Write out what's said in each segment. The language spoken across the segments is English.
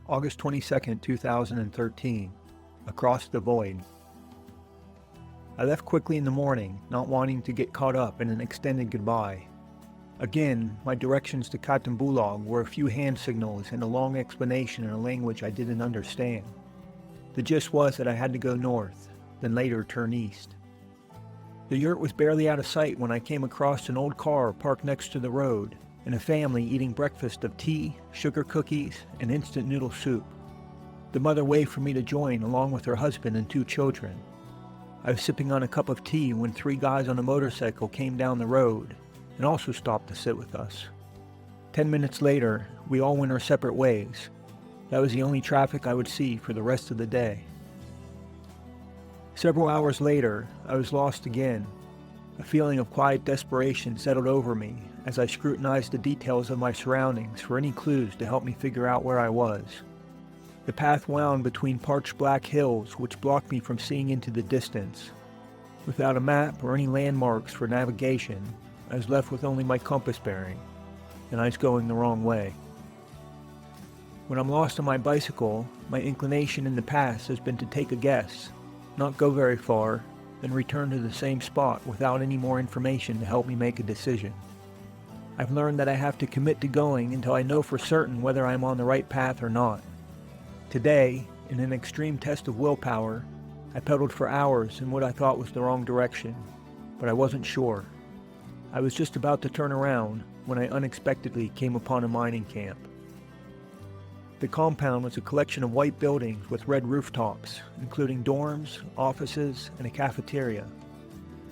August 22nd, 2013. Across the Void. I left quickly in the morning, not wanting to get caught up in an extended goodbye. Again, my directions to Captain Bulag were a few hand signals and a long explanation in a language I didn't understand. The gist was that I had to go north, then later turn east. The yurt was barely out of sight when I came across an old car parked next to the road, and a family eating breakfast of tea, sugar cookies, and instant noodle soup. The mother waved for me to join along with her husband and 2 children. I was sipping on a cup of tea when 3 guys on a motorcycle came down the road and also stopped to sit with us. 10 minutes later, we all went our separate ways. That was the only traffic I would see for the rest of the day. Several hours later, I was lost again. A feeling of quiet desperation settled over me as I scrutinized the details of my surroundings for any clues to help me figure out where I was. The path wound between parched black hills which blocked me from seeing into the distance. Without a map or any landmarks for navigation, I was left with only my compass bearing, and I was going the wrong way. When I'm lost on my bicycle, my inclination in the past has been to take a guess, not go very far, then return to the same spot without any more information to help me make a decision. I've learned that I have to commit to going until I know for certain whether I'm on the right path or not. Today, in an extreme test of willpower, I pedaled for hours in what I thought was the wrong direction, but I wasn't sure. I was just about to turn around when I unexpectedly came upon a mining camp. The compound was a collection of white buildings with red rooftops, including dorms, offices, and a cafeteria.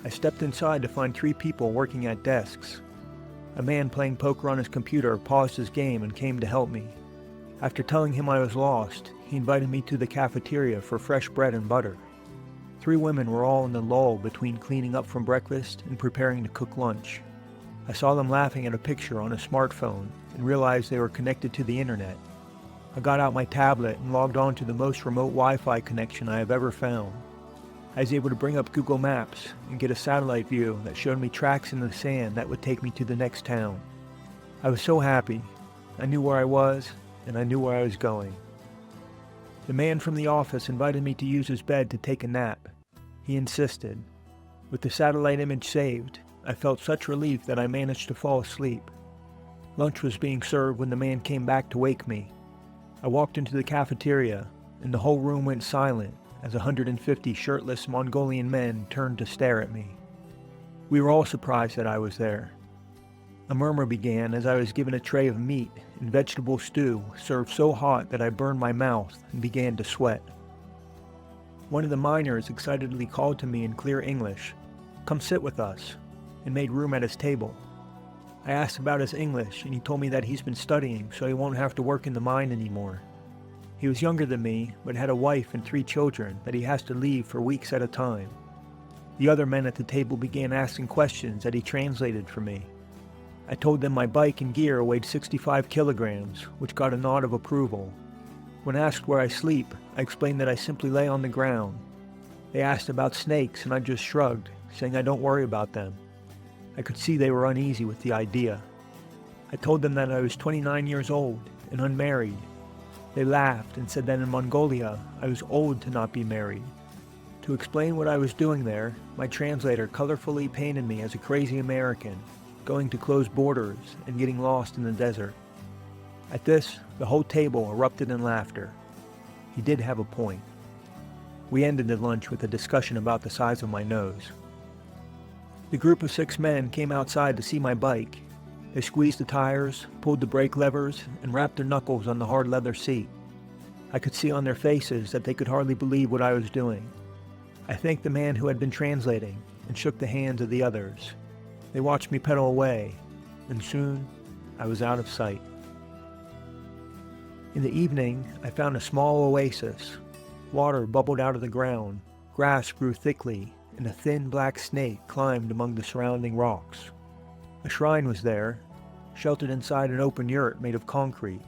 I stepped inside to find 3 people working at desks. A man playing poker on his computer paused his game and came to help me. After telling him I was lost, he invited me to the cafeteria for fresh bread and butter. 3 women were all in the lull between cleaning up from breakfast and preparing to cook lunch. I saw them laughing at a picture on a smartphone and realized they were connected to the internet. I got out my tablet and logged on to the most remote Wi-Fi connection I have ever found. I was able to bring up Google Maps and get a satellite view that showed me tracks in the sand that would take me to the next town. I was so happy. I knew where I was, and I knew where I was going. The man from the office invited me to use his bed to take a nap. He insisted. With the satellite image saved, I felt such relief that I managed to fall asleep. Lunch was being served when the man came back to wake me. I walked into the cafeteria, and the whole room went silent as 150 shirtless Mongolian men turned to stare at me. We were all surprised that I was there. A murmur began as I was given a tray of meat and vegetable stew served so hot that I burned my mouth and began to sweat. One of the miners excitedly called to me in clear English, "Come sit with us," and made room at his table. I asked about his English, and he told me that he's been studying so he won't have to work in the mine anymore. He was younger than me, but had a wife and 3 children that he has to leave for weeks at a time. The other men at the table began asking questions that he translated for me. I told them my bike and gear weighed 65 kilograms, which got a nod of approval. When asked where I sleep, I explained that I simply lay on the ground. They asked about snakes, and I just shrugged, saying I don't worry about them. I could see they were uneasy with the idea. I told them that I was 29 years old and unmarried. They laughed and said that in Mongolia, I was old to not be married. To explain what I was doing there, my translator colorfully painted me as a crazy American, going to closed borders and getting lost in the desert. At this, the whole table erupted in laughter. He did have a point. We ended the lunch with a discussion about the size of my nose. The group of 6 men came outside to see my bike. They squeezed the tires, pulled the brake levers, and wrapped their knuckles on the hard leather seat. I could see on their faces that they could hardly believe what I was doing. I thanked the man who had been translating and shook the hands of the others. They watched me pedal away, and soon I was out of sight. In the evening, I found a small oasis. Water bubbled out of the ground, grass grew thickly, and a thin black snake climbed among the surrounding rocks. A shrine was there, sheltered inside an open yurt made of concrete.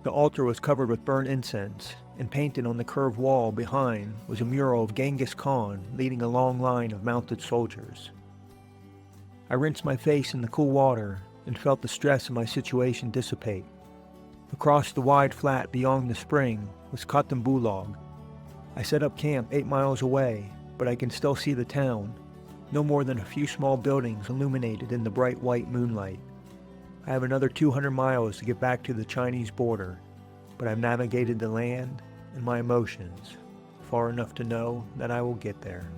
The altar was covered with burnt incense, and painted on the curved wall behind was a mural of Genghis Khan leading a long line of mounted soldiers. I rinsed my face in the cool water and felt the stress of my situation dissipate. Across the wide flat beyond the spring was Kottenbulag. I set up camp 8 miles away, but I can still see the town, no more than a few small buildings illuminated in the bright white moonlight. I have another 200 miles to get back to the Chinese border, but I've navigated the land and my emotions far enough to know that I will get there.